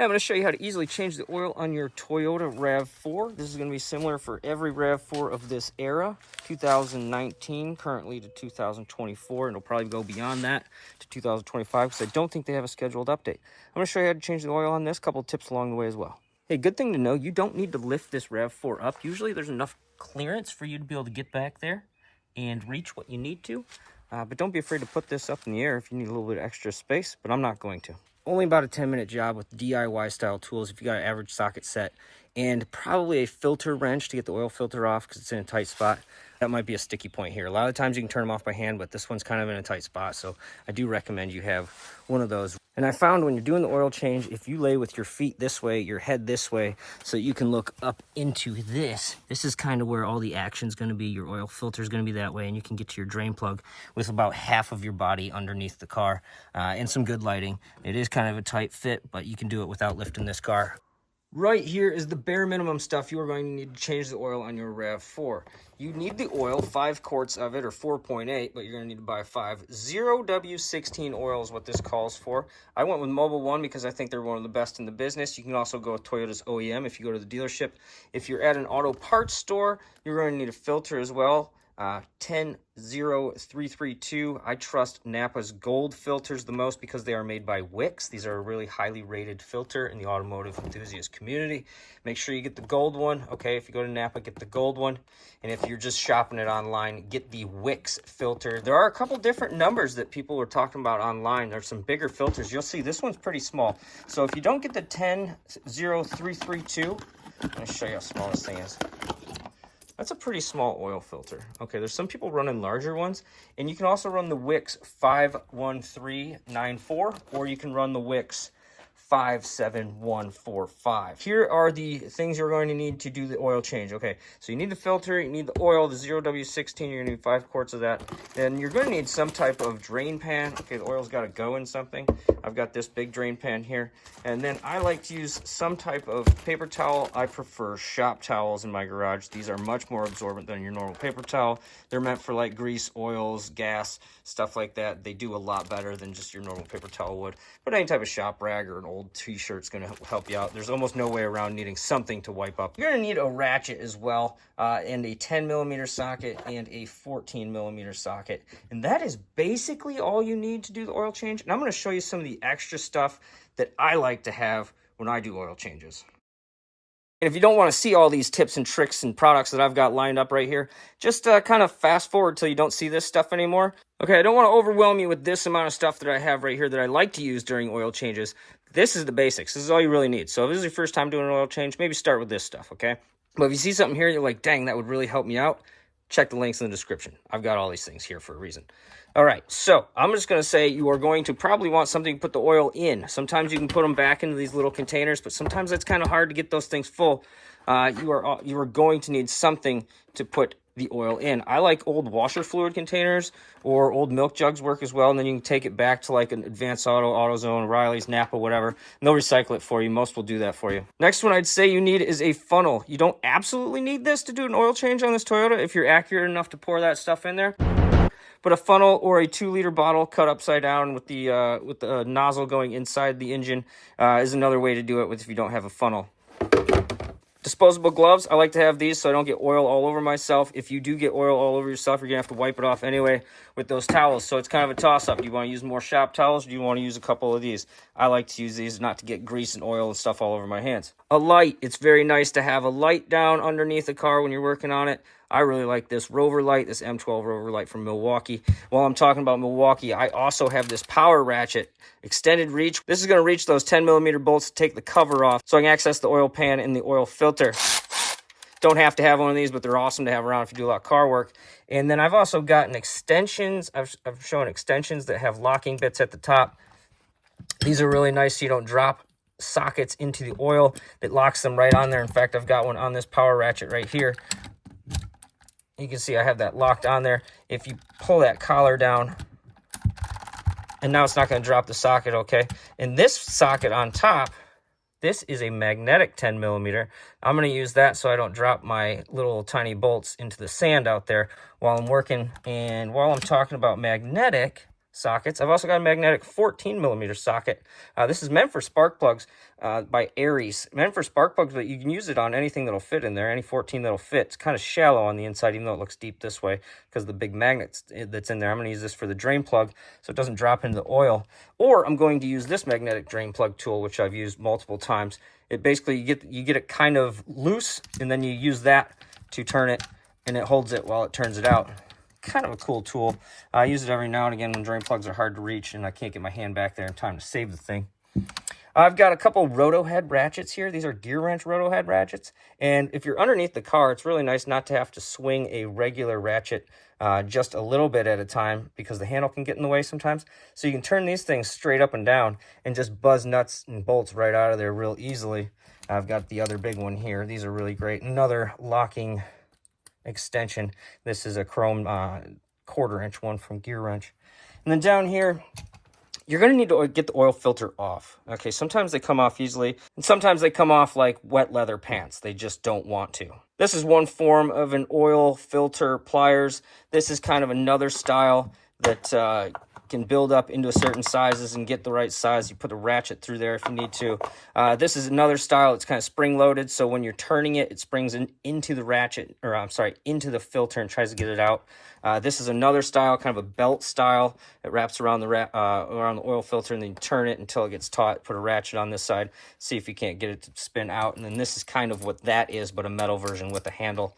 I'm going to show you how to easily change the oil on your Toyota RAV4. This is going to be similar for every RAV4 of this era, 2019 currently to 2024, and it'll probably go beyond that to 2025 because I don't think they have a scheduled update. I'm going to show you how to change the oil on this, a couple of tips along the way as well. Hey, good thing to know, you don't need to lift this RAV4 up. Usually there's enough clearance for you to be able to get back there and reach what you need to. But don't be afraid to put this up in the air if you need a little bit of extra space, but I'm not going to. Only about a 10-minute job with DIY style tools if you got an average socket set, and probably a filter wrench to get the oil filter off because it's in a tight spot. That might be a sticky point here. A lot of times you can turn them off by hand, but this one's kind of in a tight spot, so I do recommend you have one of those. And I found when you're doing the oil change, if you lay with your feet this way, your head this way, so you can look up into this is kind of where all the action's going to be. Your oil filter is going to be that way, and you can get to your drain plug with about half of your body underneath the car and some good lighting. It is kind of a tight fit, but you can do it without lifting this car. Right here is the bare minimum stuff you are going to need to change the oil on your RAV4. You need the oil, 5 quarts of it, or 4.8, but you're going to need to buy 5. 0W16 oil is what this calls for. I went with Mobil 1 because I think they're one of the best in the business. You can also go with Toyota's OEM if you go to the dealership. If you're at an auto parts store, you're going to need a filter as well. 10332. I trust Napa's gold filters the most because they are made by Wix. These are a really highly rated filter in the automotive enthusiast community. Make sure you get the gold one. Okay, if you go to Napa, get the gold one. And if you're just shopping it online, get the Wix filter. There are a couple different numbers that people are talking about online. There's some bigger filters. You'll see this one's pretty small. So if you don't get the 10332, I'm going to show you how small this thing is. That's a pretty small oil filter. Okay, there's some people running larger ones, and you can also run the Wix 51394, or you can run the Wix 57145. Here are the things you're going to need to do the oil change. Okay, so you need the filter, you need the oil, the 0W16, you're going to need 5 quarts of that. Then you're going to need some type of drain pan. Okay, the oil's got to go in something. I've got this big drain pan here. And then I like to use some type of paper towel. I prefer shop towels in my garage. These are much more absorbent than your normal paper towel. They're meant for like grease, oils, gas, stuff like that. They do a lot better than just your normal paper towel would. But any type of shop rag or an old t-shirt's going to help you out. There's almost no way around needing something to wipe up. You're going to need a ratchet as well, and a 10mm socket and a 14mm socket. And that is basically all you need to do the oil change. And I'm going to show you some of the extra stuff that I like to have when I do oil changes. And if you don't want to see all these tips and tricks and products that I've got lined up right here, just kind of fast forward till you don't see this stuff anymore. Okay, I don't want to overwhelm you with this amount of stuff that I have right here that I like to use during oil changes. This is the basics. This is all you really need. So if this is your first time doing an oil change, maybe start with this stuff, okay? But if you see something here, you're like, dang, that would really help me out, check the links in the description. I've got all these things here for a reason. All right, so I'm just going to say you are going to probably want something to put the oil in. Sometimes you can put them back into these little containers, but sometimes it's kind of hard to get those things full. You are going to need something to put the oil in. I like old washer fluid containers, or old milk jugs work as well, and then you can take it back to like an Advanced Auto, AutoZone, Riley's, Napa, whatever, and they'll recycle it for you. Most will do that for you. Next one I'd say you need is a funnel. You don't absolutely need this to do an oil change on this Toyota if you're accurate enough to pour that stuff in there. But a funnel or a 2-liter bottle cut upside down with the nozzle going inside the engine is another way to do it if you don't have a funnel. Disposable gloves, I like to have these so I don't get oil all over myself. If you do get oil all over yourself, you're going to have to wipe it off anyway with those towels. So it's kind of a toss-up. Do you want to use more shop towels, or do you want to use a couple of these? I like to use these not to get grease and oil and stuff all over my hands. A light, it's very nice to have a light down underneath the car when you're working on it. I really like this Rover light, this M12 Rover light from Milwaukee. While I'm talking about Milwaukee, I also have this power ratchet, extended reach. This is going to reach those 10mm bolts to take the cover off so I can access the oil pan and the oil filter. Don't have to have one of these, but they're awesome to have around if you do a lot of car work. And then I've also gotten extensions. I've shown extensions that have locking bits at the top. These are really nice so you don't drop sockets into the oil. That locks them right on there. In fact, I've got one on this power ratchet right here. You can see I have that locked on there. If you pull that collar down, and now it's not going to drop the socket, okay? And this socket on top, this is a magnetic 10mm. I'm going to use that so I don't drop my little tiny bolts into the sand out there while I'm working. And while I'm talking about magnetic, sockets. I've also got a magnetic 14mm socket. This is meant for spark plugs by Aries. Meant for spark plugs, but you can use it on anything that'll fit in there, any 14 that'll fit. It's kind of shallow on the inside, even though it looks deep this way because of the big magnet that's in there. I'm going to use this for the drain plug so it doesn't drop into the oil. Or I'm going to use this magnetic drain plug tool, which I've used multiple times. It basically, you get it kind of loose, and then you use that to turn it, and it holds it while it turns it out. Kind of a cool tool. I use it every now and again when drain plugs are hard to reach and I can't get my hand back there in time to save the thing. I've got a couple roto head ratchets here. These are gear wrench roto head ratchets. And if you're underneath the car, it's really nice not to have to swing a regular ratchet just a little bit at a time because the handle can get in the way sometimes. So you can turn these things straight up and down and just buzz nuts and bolts right out of there real easily. I've got the other big one here. These are really great. Another locking extension. This is a chrome 1/4 inch one from Gear Wrench. And then down here, you're going to need to get the oil filter off. Okay, sometimes they come off easily, and sometimes they come off like wet leather pants. They just don't want to. This is one form of an oil filter pliers. This is kind of another style that can build up into certain sizes and get the right size. You put a ratchet through there if you need to. This is another style. It's kind of spring-loaded, so when you're turning it, it springs into the ratchet, or I'm sorry, into the filter and tries to get it out. This is another style, kind of a belt style. It wraps around around the oil filter, and then you turn it until it gets taut. Put a ratchet on this side, see if you can't get it to spin out. And then this is kind of what that is, but a metal version with a handle.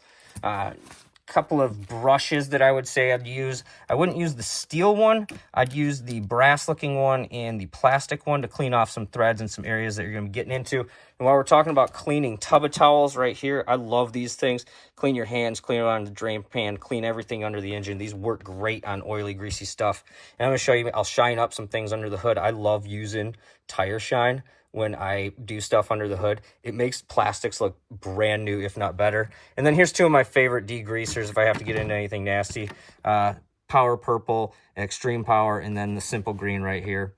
Couple of brushes that I would say I'd use. I wouldn't use the steel one. I'd use the brass looking one and the plastic one to clean off some threads and some areas that you're going to be getting into. And while we're talking about cleaning, tub of towels right here. I love these things. Clean your hands, clean it on the drain pan, clean everything under the engine. These work great on oily, greasy stuff. And I'm going to show you, I'll shine up some things under the hood. I love using tire shine when I do stuff under the hood. It makes plastics look brand new, if not better. And then here's two of my favorite degreasers if I have to get into anything nasty. Power Purple, Extreme Power, and then the Simple Green right here.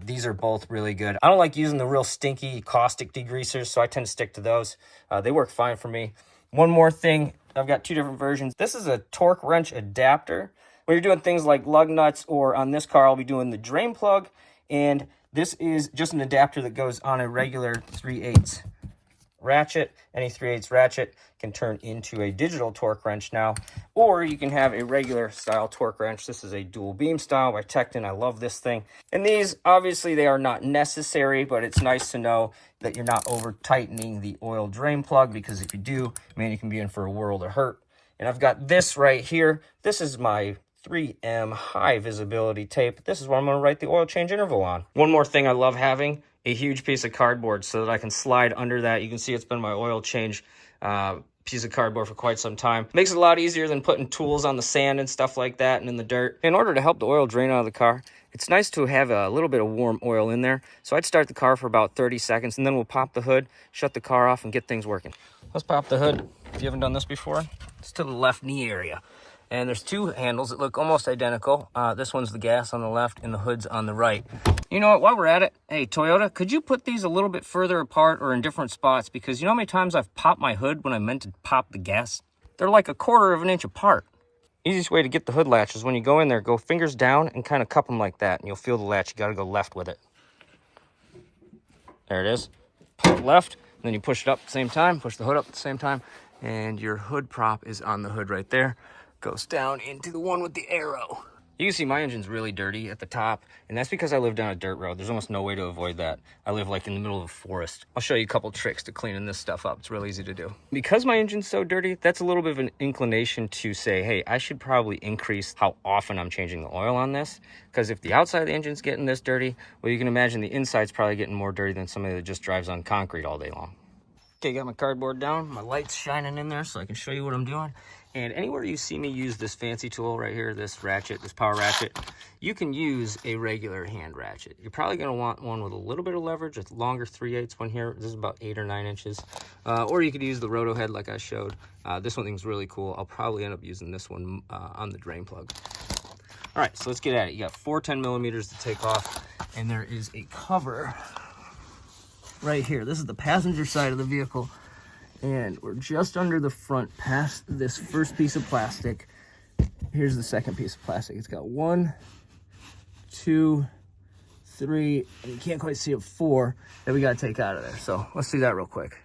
These are both really good. I don't like using the real stinky caustic degreasers, so I tend to stick to those. They work fine for me. One more thing, I've got two different versions. This is a torque wrench adapter. When you're doing things like lug nuts, or on this car, I'll be doing the drain plug, and this is just an adapter that goes on a regular 3/8 ratchet. Any 3/8 ratchet can turn into a digital torque wrench now, or you can have a regular style torque wrench. This is a dual beam style by Tecton. I love this thing. And these, obviously, they are not necessary, but it's nice to know that you're not over tightening the oil drain plug, because if you do, man, you can be in for a world of hurt. And I've got this right here. This is my 3M high visibility tape. This is what I'm going to write the oil change interval on. One more thing I love having, a huge piece of cardboard so that I can slide under that. You can see it's been my oil change piece of cardboard for quite some time. Makes it a lot easier than putting tools on the sand and stuff like that and in the dirt. In order to help the oil drain out of the car, it's nice to have a little bit of warm oil in there. So I'd start the car for about 30 seconds and then we'll pop the hood, shut the car off, and get things working. Let's pop the hood. If you haven't done this before, it's to the left knee area. And there's two handles that look almost identical. This one's the gas on the left and the hood's on the right. You know what, while we're at it, hey, Toyota, could you put these a little bit further apart or in different spots? Because you know how many times I've popped my hood when I meant to pop the gas? They're like 1/4 of an inch apart. Easiest way to get the hood latch is when you go in there, go fingers down and kind of cup them like that, and you'll feel the latch. You got to go left with it. There it is. Pull it left, and then you push it up at the same time, push the hood up at the same time, and your hood prop is on the hood right there. Goes down into the one with the arrow. You can see my engine's really dirty at the top, and that's because I live down a dirt road. There's almost no way to avoid that. I live like in the middle of a forest. I'll show you a couple tricks to cleaning this stuff up. It's real easy to do. Because my engine's so dirty, that's a little bit of an inclination to say, hey, I should probably increase how often I'm changing the oil on this, because if the outside of the engine's getting this dirty, well, you can imagine the inside's probably getting more dirty than somebody that just drives on concrete all day long. Okay, got my cardboard down, my light's shining in there so I can show you what I'm doing. And anywhere you see me use this fancy tool right here, this ratchet, this power ratchet, you can use a regular hand ratchet. You're probably going to want one with a little bit of leverage, a longer 3/8 one here. This is about 8 or 9 inches. Or you could use the roto head like I showed. This one thing's really cool. I'll probably end up using this one on the drain plug. All right, so let's get at it. You got 4 10mm to take off, and there is a cover right here. This is the passenger side of the vehicle, and we're just under the front past this first piece of plastic. Here's the second piece of plastic. It's got 1, 2, 3, and you can't quite see it, 4 that we got to take out of there. So let's do that real quick.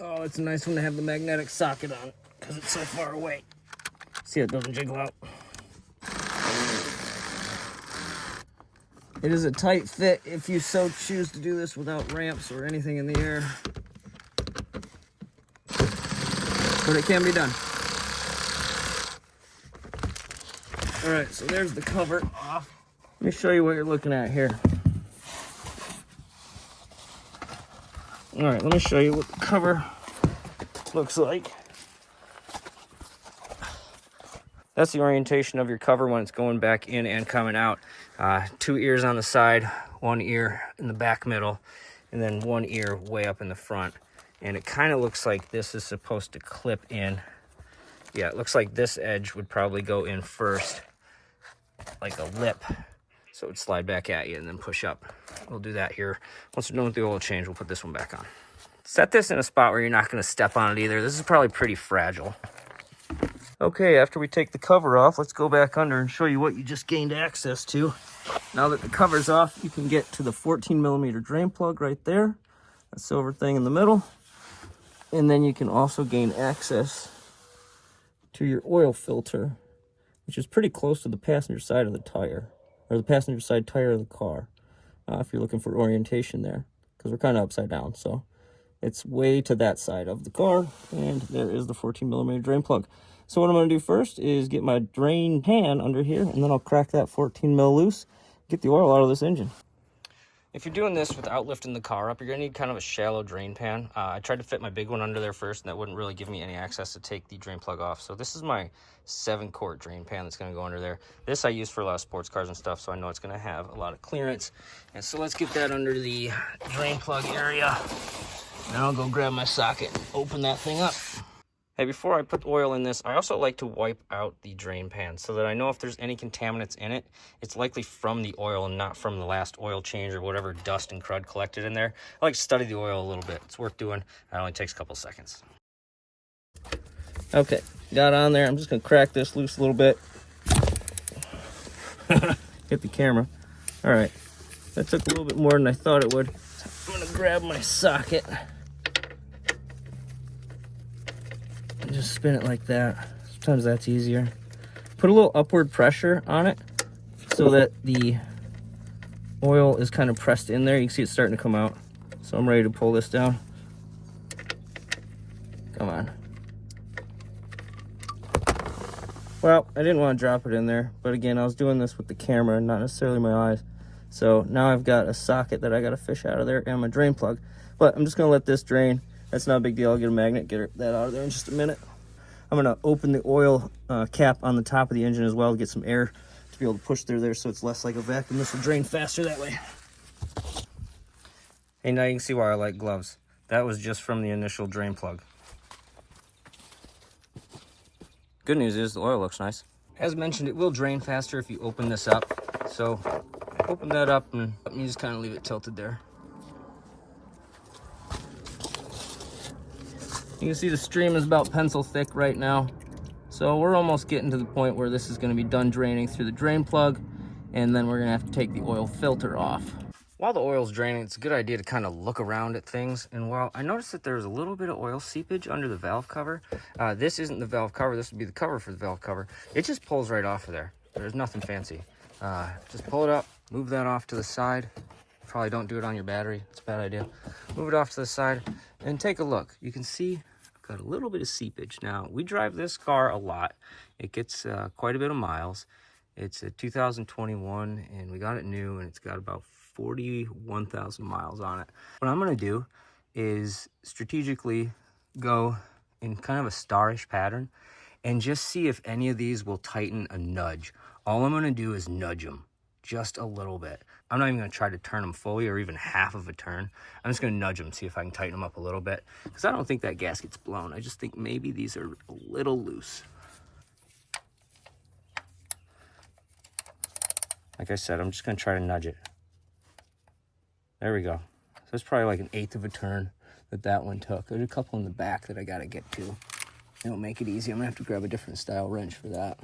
Oh, it's a nice one to have the magnetic socket on because it's so far away. See, it doesn't jiggle out. It is a tight fit if you so choose to do this without ramps or anything in the air. But it can be done. All right, so there's the cover off. Let me show you what you're looking at here. All right, let me show you what the cover looks like. That's the orientation of your cover when it's going back in and coming out. 2 ears on the side, 1 ear in the back middle, and then 1 ear way up in the front. And it kind of looks like this is supposed to clip in. Yeah, it looks like this edge would probably go in first, like a lip. So it would slide back at you and then push up. We'll do that here. Once we're done with the oil change, we'll put this one back on. Set this in a spot where you're not going to step on it either. This is probably pretty fragile. Okay, after we take the cover off, let's go back under and show you what you just gained access to. Now that the cover's off, you can get to the 14mm drain plug right there. That silver thing in the middle. And then you can also gain access to your oil filter, which is pretty close to the passenger side of the tire, or the passenger side tire of the car, if you're looking for orientation there, because we're kind of upside down. So it's way to that side of the car, and there is the 14mm drain plug. So what I'm going to do first is get my drain pan under here, and then I'll crack that 14mm loose, get the oil out of this engine. If you're doing this without lifting the car up, you're going to need kind of a shallow drain pan. I tried to fit my big one under there first, and that wouldn't really give me any access to take the drain plug off. So this is my 7-quart drain pan that's going to go under there. This I use for a lot of sports cars and stuff, so I know it's going to have a lot of clearance. And so let's get that under the drain plug area. Now I'll go grab my socket and open that thing up. Hey, before I put the oil in this, I also like to wipe out the drain pan so that I know if there's any contaminants in it, it's likely from the oil and not from the last oil change or whatever dust and crud collected in there. I like to study the oil a little bit. It's worth doing. It only takes a couple seconds. Okay, got on there. I'm just going to crack this loose a little bit. Hit the camera. All right, that took a little bit more than I thought it would. I'm going to grab my socket. And just spin it like that. Sometimes that's easier. Put a little upward pressure on it so that the oil is kind of pressed in there. You can see it's starting to come out. So I'm ready to pull this down. Come on. Well, I didn't want to drop it in there, but again, I was doing this with the camera, not necessarily my eyes. So now I've got a socket that I got to fish out of there and my drain plug. But I'm just going to let this drain. That's not a big deal. I'll get a magnet, get that out of there in just a minute. I'm going to open the oil cap on the top of the engine as well to get some air to be able to push through there so it's less like a vacuum. This will drain faster that way. Hey, now you can see why I like gloves. That was just from the initial drain plug. Good news is the oil looks nice. As mentioned, it will drain faster if you open this up. So open that up and you just kind of leave it tilted there. You can see the stream is about pencil thick right now. So we're almost getting to the point where this is going to be done draining through the drain plug, and then we're going to have to take the oil filter off. While the oil's draining, it's a good idea to kind of look around at things. And while I noticed that there's a little bit of oil seepage under the valve cover, this isn't the valve cover. This would be the cover for the valve cover. It just pulls right off of there. There's nothing fancy. Just pull it up, move that off to the side. Probably don't do it on your battery. It's a bad idea. Move it off to the side and take a look. You can see I've got a little bit of seepage. Now, we drive this car a lot. It gets quite a bit of miles. It's a 2021, and we got it new, and it's got about 41,000 miles on it. What I'm going to do is strategically go in kind of a starish pattern and just see if any of these will tighten a nudge. All I'm going to do is nudge them just a little bit. I'm not even going to try to turn them fully or even half of a turn. I'm just going to nudge them, see if I can tighten them up a little bit, because I don't think that gasket's blown. I just think maybe these are a little loose. Like I said, I'm just going to try to nudge it. There we go. So it's probably like 1/8 of a turn that one took. There's a couple in the back that I got to get to. It'll make it easy. I'm going to have to grab a different style wrench for that.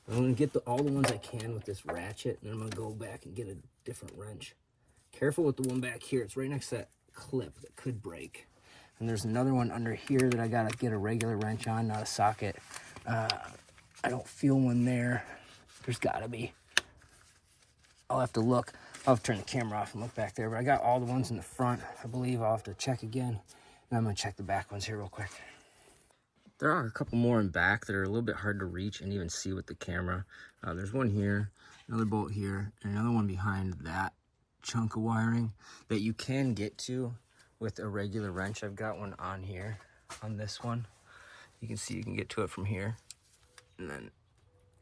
I'm going to get all the ones I can with this ratchet, and then I'm going to go back and get a different wrench. Careful with the one back here. It's right next to that clip that could break. And there's another one under here that I got to get a regular wrench on, not a socket. I don't feel one there. There's got to be. I'll have to look. I'll have to turn the camera off and look back there. But I got all the ones in the front. I believe I'll have to check again. And I'm going to check the back ones here real quick. There are a couple more in back that are a little bit hard to reach and even see with the camera. There's one here, another bolt here, and another one behind that chunk of wiring that you can get to with a regular wrench. I've got one on here, on this one. You can see you can get to it from here. And then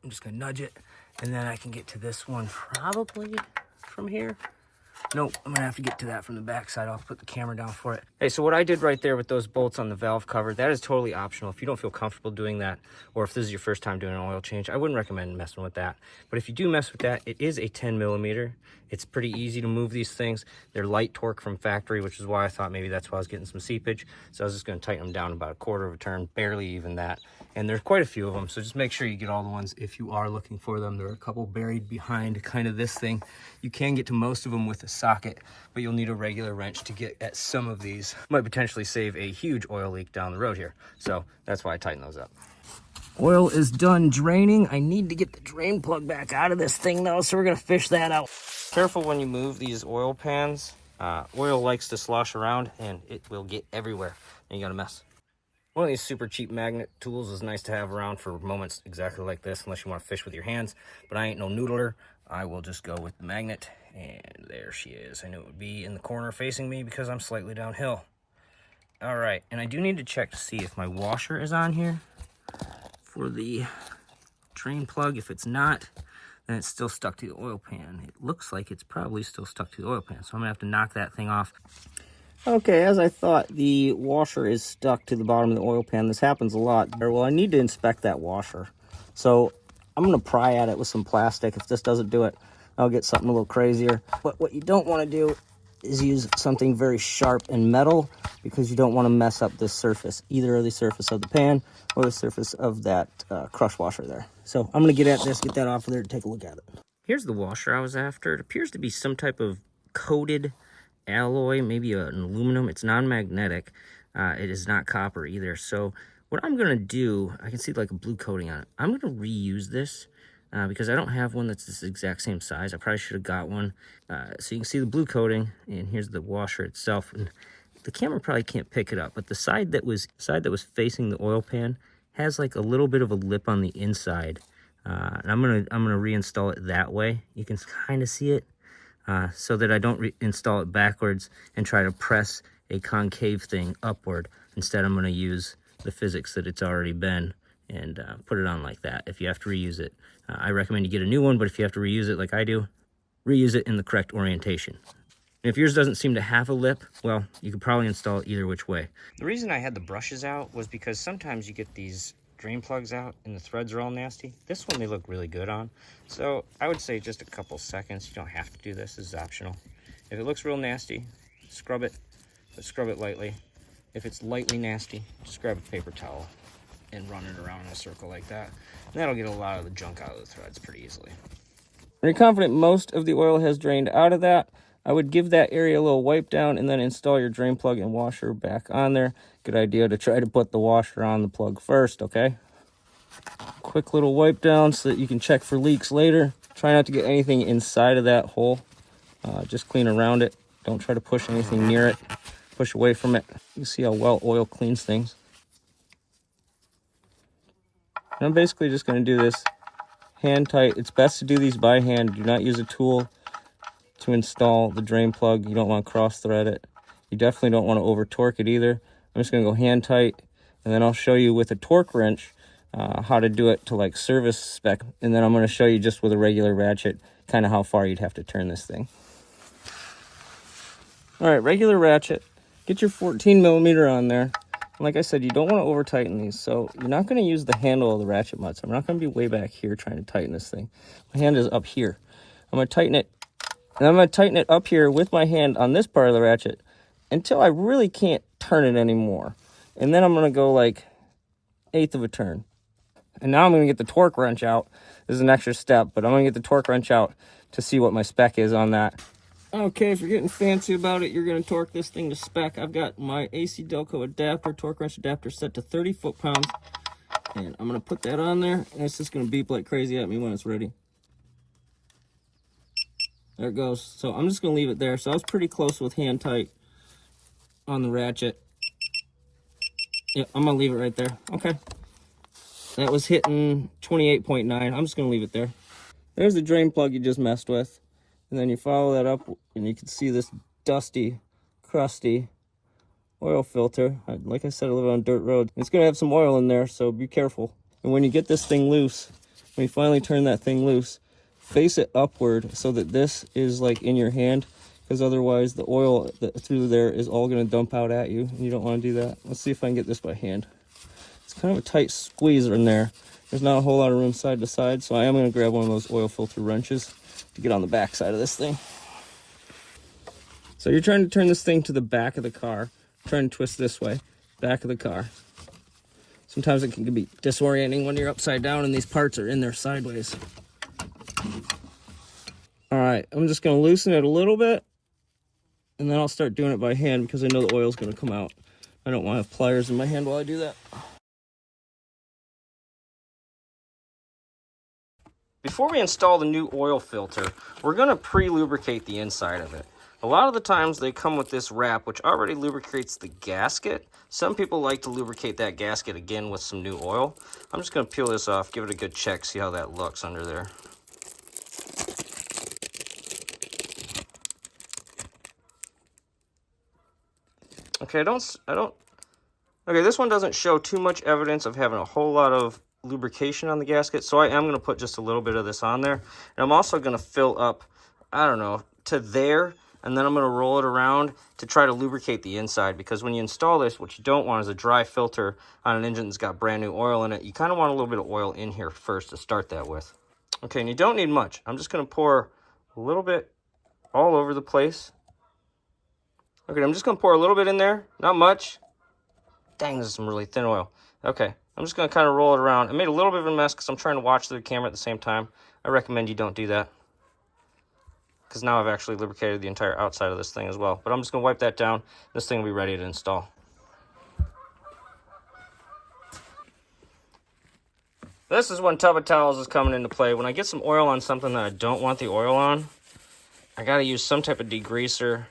I'm just gonna nudge it, and then I can get to this one probably from here. Nope, I'm gonna have to get to that from the back side. I'll put the camera down for it. Hey, so what I did right there with those bolts on the valve cover, that is totally optional. If you don't feel comfortable doing that, or if this is your first time doing an oil change, I wouldn't recommend messing with that. But if you do mess with that, it is a 10mm. It's pretty easy to move these things. They're light torque from factory, which is why I thought maybe that's why I was getting some seepage. So I was just gonna tighten them down about 1/4 of a turn, barely even that. And there's quite a few of them, so just make sure you get all the ones if you are looking for them. There are a couple buried behind kind of this thing. You can get to most of them with a socket, but you'll need a regular wrench to get at some of these. Might potentially save a huge oil leak down the road here. So that's why I tighten those up. Oil is done draining. I need to get the drain plug back out of this thing though, so we're gonna fish that out. Careful when you move these oil pans. Oil likes to slosh around and it will get everywhere and you got a mess. One of these super cheap magnet tools is nice to have around for moments exactly like this, unless you want to fish with your hands, but I ain't no noodler. I will just go with the magnet, and there she is. I knew it would be in the corner facing me because I'm slightly downhill. All right, and I do need to check to see if my washer is on here for the drain plug. If it's not, then it's still stuck to the oil pan. It looks like it's probably still stuck to the oil pan, so I'm gonna have to knock that thing off. Okay, as I thought, the washer is stuck to the bottom of the oil pan. This happens a lot. Well, I need to inspect that washer. So I'm going to pry at it with some plastic. If this doesn't do it, I'll get something a little crazier. But what you don't want to do is use something very sharp and metal, because you don't want to mess up this surface, either the surface of the pan or the surface of that crush washer there. So I'm going to get at this, get that off of there, and take a look at it. Here's the washer I was after. It appears to be some type of coated alloy, maybe an aluminum. It's non-magnetic. It is not copper either. So what I'm going to do, I can see like a blue coating on it. I'm going to reuse this because I don't have one that's this exact same size. I probably should have got one. So you can see the blue coating, and here's the washer itself. And the camera probably can't pick it up, but the side that was facing the oil pan has like a little bit of a lip on the inside. And I'm gonna reinstall it that way. You can kind of see it. So that I don't install it backwards and try to press a concave thing upward. Instead, I'm going to use the physics that it's already been and put it on like that. If you have to reuse it, I recommend you get a new one, but if you have to reuse it like I do, reuse it in the correct orientation. And if yours doesn't seem to have a lip, well, you could probably install it either which way. The reason I had the brushes out was because sometimes you get these drain plugs out and the threads are all nasty. This one they look really good on, so I would say just a couple seconds. You don't have to do this. This is optional. If it looks real nasty, scrub it, but scrub it lightly. If it's lightly nasty, just grab a paper towel and run it around in a circle like that, and that'll get a lot of the junk out of the threads pretty easily. When you're confident most of the oil has drained out of that, I would give that area a little wipe down and then install your drain plug and washer back on there. Good idea to try to put the washer on the plug first, okay? Quick little wipe down so that you can check for leaks later. Try not to get anything inside of that hole. Just clean around it. Don't try to push anything near it. Push away from it. You can see how well oil cleans things. And I'm basically just going to do this hand tight. It's best to do these by hand. Do not use a tool to install the drain plug. You don't want to cross thread it. You definitely don't want to over torque it either. I'm just going to go hand tight, and then I'll show you with a torque wrench how to do it to like service spec, and then I'm going to show you just with a regular ratchet kind of how far you'd have to turn this thing. All right, regular ratchet. Get your 14mm on there. Like I said, you don't want to over tighten these, so you're not going to use the handle of the ratchet nuts. I'm not going to be way back here trying to tighten this thing. My hand is up here. I'm going to tighten it, and I'm going to tighten it up here with my hand on this part of the ratchet until I really can't turn it anymore. And then I'm going to go like 1/8 of a turn. And now I'm going to get the torque wrench out. This is an extra step, but I'm going to get the torque wrench out to see what my spec is on that. Okay, if you're getting fancy about it, you're going to torque this thing to spec. I've got my AC Delco adapter, torque wrench adapter set to 30 foot-pounds. And I'm going to put that on there, and it's just going to beep like crazy at me when it's ready. There it goes. So I'm just going to leave it there. So I was pretty close with hand tight on the ratchet. Yep, I'm going to leave it right there. Okay. That was hitting 28.9. I'm just going to leave it there. There's the drain plug you just messed with. And then you follow that up, and you can see this dusty, crusty oil filter. Like I said, I live on dirt road. It's going to have some oil in there, so be careful. And when you get this thing loose, when you finally turn that thing loose, face it upward so that this is like in your hand, because otherwise the oil through there is all going to dump out at you, and you don't want to do that. Let's see if I can get this by hand. It's kind of a tight squeeze in there. There's not a whole lot of room side to side, so I am going to grab one of those oil filter wrenches to get on the back side of this thing. So you're trying to turn this thing to the back of the car, trying to twist this way, back of the car. Sometimes it can be disorienting when you're upside down and these parts are in there sideways. All right, I'm just going to loosen it a little bit, and then I'll start doing it by hand because I know the oil's going to come out. I don't want to have pliers in my hand while I do that. Before we install the new oil filter, we're going to pre-lubricate the inside of it. A lot of the times they come with this wrap, which already lubricates the gasket. Some people like to lubricate that gasket again with some new oil. I'm just going to peel this off, give it a good check, see how that looks under there. Okay, okay, this one doesn't show too much evidence of having a whole lot of lubrication on the gasket, so I am going to put just a little bit of this on there. And I'm also going to fill up, I don't know, to there, and then I'm going to roll it around to try to lubricate the inside, because when you install this, what you don't want is a dry filter on an engine that's got brand new oil in it. You kind of want a little bit of oil in here first to start that with. Okay, and you don't need much. I'm just going to pour a little bit all over the place. Okay, I'm just going to pour a little bit in there, not much. Dang, this is some really thin oil. Okay, I'm just going to kind of roll it around. I made a little bit of a mess because I'm trying to watch the camera at the same time. I recommend you don't do that, because now I've actually lubricated the entire outside of this thing as well. But I'm just going to wipe that down. This thing will be ready to install. This is when tub of towels is coming into play. When I get some oil on something that I don't want the oil on, I got to use some type of degreaser.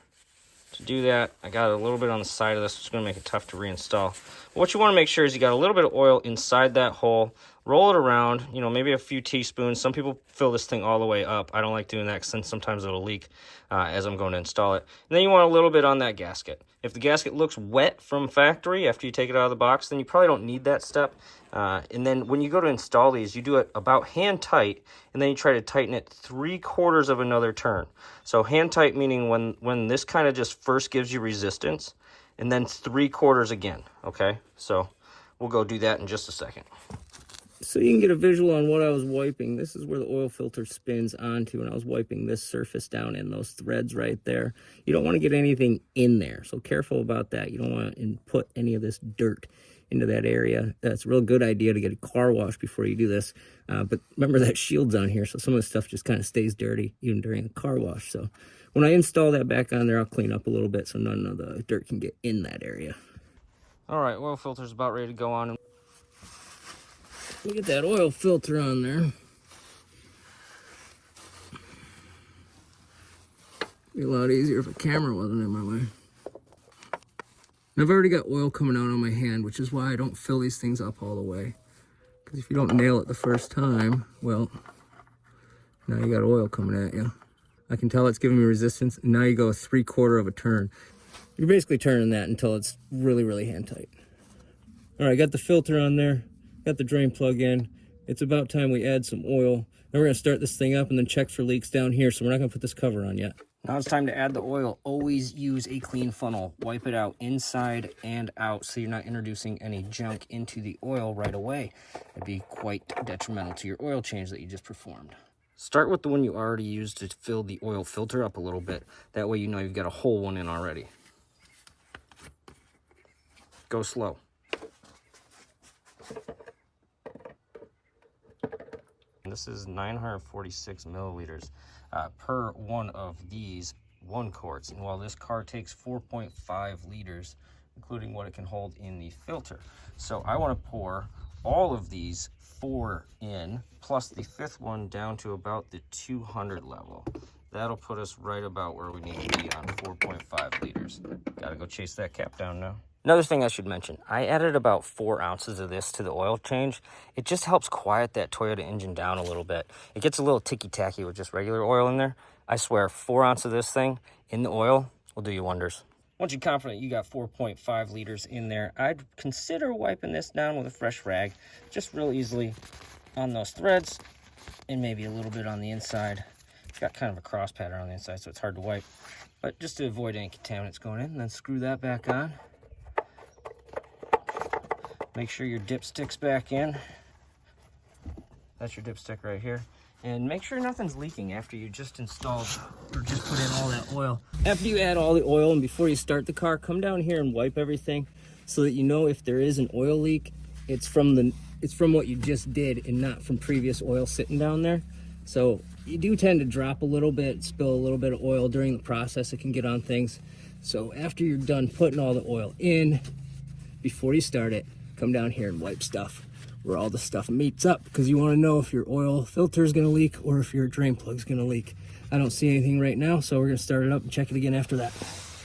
To do that, I got a little bit on the side of this, which is going to make it tough to reinstall. But what you want to make sure is you got a little bit of oil inside that hole. Roll it around, you know, maybe a few teaspoons. Some people fill this thing all the way up. I don't like doing that because sometimes it'll leak as I'm going to install it. And then you want a little bit on that gasket. If the gasket looks wet from factory after you take it out of the box, then you probably don't need that step. And then when you go to install these, you do it about hand tight, and then you try to tighten it 3/4 of another turn. So hand tight meaning when this kind of just first gives you resistance, and then 3/4 again, okay? So we'll go do that in just a second. So you can get a visual on what I was wiping. This is where the oil filter spins onto, and I was wiping this surface down in those threads right there. You don't want to get anything in there, so careful about that. You don't want to put any of this dirt into that area. That's a real good idea to get a car wash before you do this. But remember that shield's on here, so some of the stuff just kind of stays dirty even during a car wash. So when I install that back on there, I'll clean up a little bit so none of the dirt can get in that area. All right, oil filter's about ready to go on. Look at that oil filter on there. Be a lot easier if a camera wasn't in my way. I've already got oil coming out on my hand, which is why I don't fill these things up all the way. Because if you don't nail it the first time, well, now you got oil coming at you. I can tell it's giving me resistance, and now you go 3/4 of a turn. You're basically turning that until it's really, really hand tight. All right, got the filter on there, got the drain plug in. It's about time we add some oil. Then we're going to start this thing up and then check for leaks down here. So we're not going to put this cover on yet. Now it's time to add the oil. Always use a clean funnel. Wipe it out inside and out so you're not introducing any junk into the oil right away. It'd be quite detrimental to your oil change that you just performed. Start with the one you already used to fill the oil filter up a little bit. That way you know you've got a whole one in already. Go slow. This is 946 milliliters per one of these 1 quarts. And while this car takes 4.5 liters, including what it can hold in the filter. So I want to pour all of these 4 in, plus the 5th one down to about the 200 level. That'll put us right about where we need to be on 4.5 liters. Gotta go chase that cap down now. Another thing I should mention, I added about 4 ounces of this to the oil change. It just helps quiet that Toyota engine down a little bit. It gets a little ticky-tacky with just regular oil in there. I swear, 4 ounces of this thing in the oil will do you wonders. Once you're confident you got 4.5 liters in there, I'd consider wiping this down with a fresh rag, just real easily on those threads, and maybe a little bit on the inside. It's got kind of a cross pattern on the inside, so it's hard to wipe. But just to avoid any contaminants going in, and then screw that back on. Make sure your dipstick's back in. That's your dipstick right here. And make sure nothing's leaking after you just installed or just put in all that oil. After you add all the oil and before you start the car, come down here and wipe everything so that you know if there is an oil leak, it's from what you just did and not from previous oil sitting down there. So you do tend to drop a little bit, spill a little bit of oil during the process. It can get on things. So after you're done putting all the oil in, before you start it, come down here and wipe stuff where all the stuff meets up, because you want to know if your oil filter is going to leak or if your drain plug is going to leak. I don't see anything right now, so we're going to start it up and check it again after that.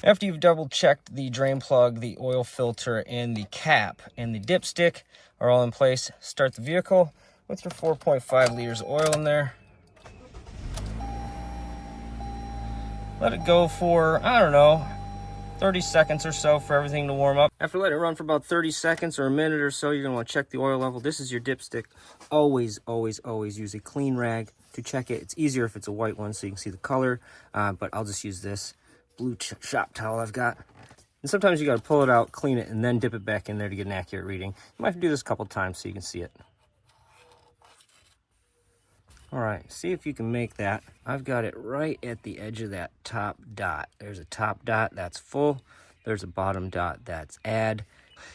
After you've double checked the drain plug, the oil filter, and the cap and the dipstick are all in place, start the vehicle with your 4.5 liters of oil in there. Let it go for, I don't know, 30 seconds or so for everything to warm up. After letting it run for about 30 seconds or a minute or so, you're gonna wanna check the oil level. This is your dipstick. Always, always, always use a clean rag to check it. It's easier if it's a white one so you can see the color, but I'll just use this blue shop towel I've got. And sometimes you gotta pull it out, clean it, and then dip it back in there to get an accurate reading. You might have to do this a couple times so you can see it. All right, see if you can make that. I've got it right at the edge of that top dot. There's a top dot, that's full. There's a bottom dot, that's add.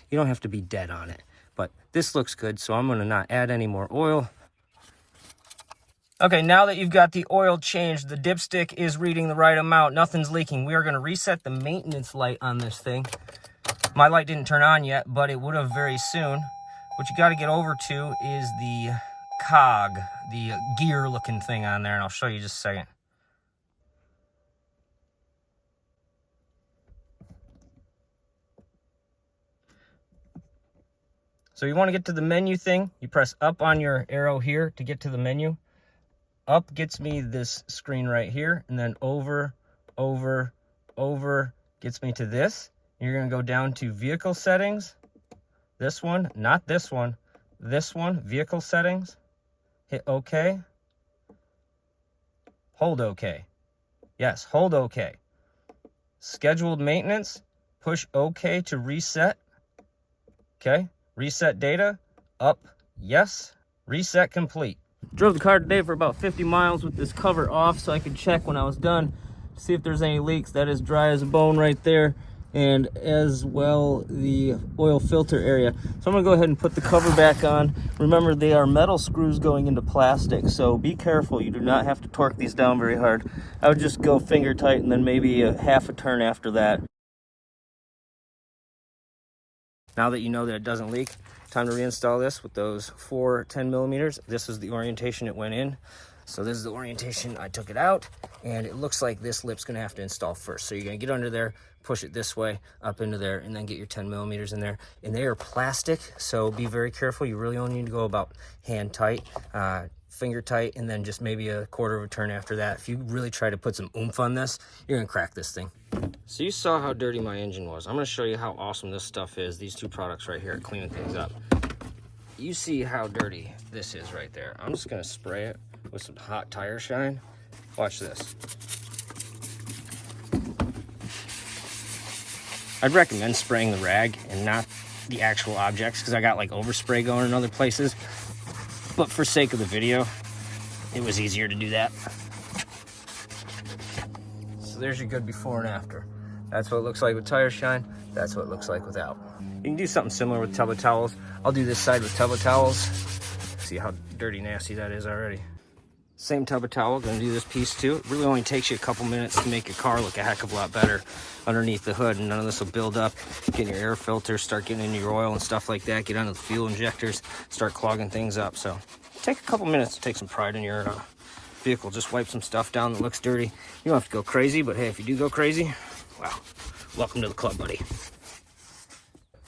You don't have to be dead on it, but this looks good, so I'm gonna not add any more oil. Okay, now that you've got the oil changed, the dipstick is reading the right amount, nothing's leaking. We are gonna reset the maintenance light on this thing. My light didn't turn on yet, but it would have very soon. What you gotta get over to is the cog, the gear looking thing on there, and I'll show you just a second. So you want to get to the menu thing, you press up on your arrow here to get to the menu. Up gets me this screen right here, and then over gets me to this. You're going to go down to vehicle settings. This one, not this one, vehicle settings. Hit OK. Hold OK. Yes, hold OK. Scheduled maintenance. Push OK to reset. Okay. Reset data. Up. Yes. Reset complete. Drove the car today for about 50 miles with this cover off so I could check when I was done to see if there's any leaks. That is dry as a bone right there. And as well the oil filter area. So I'm gonna go ahead and put the cover back on. Remember, they are metal screws going into plastic, so be careful. You do not have to torque these down very hard. I would just go finger tight and then maybe a half a turn after that. Now that you know that it doesn't leak, time to reinstall this with those 4 10 millimeters. This is the orientation it went in. So this is the orientation I took it out, and it looks like this lip's gonna have to install first. So you're gonna get under there, push it this way, up into there, and then get your 10 millimeters in there. And they are plastic, so be very careful. You really only need to go about hand tight, finger tight, and then just maybe a quarter of a turn after that. If you really try to put some oomph on this, you're gonna crack this thing. So you saw how dirty my engine was. I'm gonna show you how awesome this stuff is. These two products right here are cleaning things up. You see how dirty this is right there. I'm just gonna spray it with some hot tire shine. Watch this. I'd recommend spraying the rag and not the actual objects, because I got like overspray going in other places. But for sake of the video, it was easier to do that. So there's your good before and after. That's what it looks like with tire shine. That's what it looks like without. You can do something similar with tub of towels. I'll do this side with tub of towels. See how dirty, nasty that is already. Same tub of towel, gonna do this piece too. It really only takes you a couple minutes to make your car look a heck of a lot better underneath the hood, and none of this will build up. Get your air filter, start getting into your oil and stuff like that. Get onto the fuel injectors, start clogging things up. So take a couple minutes to take some pride in your vehicle. Just wipe some stuff down that looks dirty. You don't have to go crazy, but hey, if you do go crazy, wow, welcome to the club, buddy.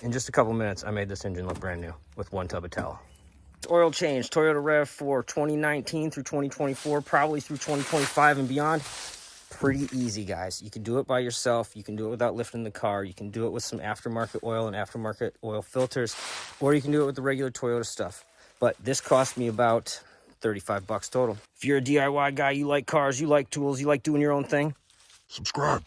In just a couple minutes, I made this engine look brand new with one tub of towel. Oil change, Toyota RAV4 2019 through 2024, probably through 2025 and beyond. Pretty easy, guys. You can do it by yourself. You can do it without lifting the car. You can do it with some aftermarket oil and aftermarket oil filters, or you can do it with the regular Toyota stuff. But this cost me about 35 bucks total. If you're a DIY guy, you like cars, you like tools, you like doing your own thing, subscribe.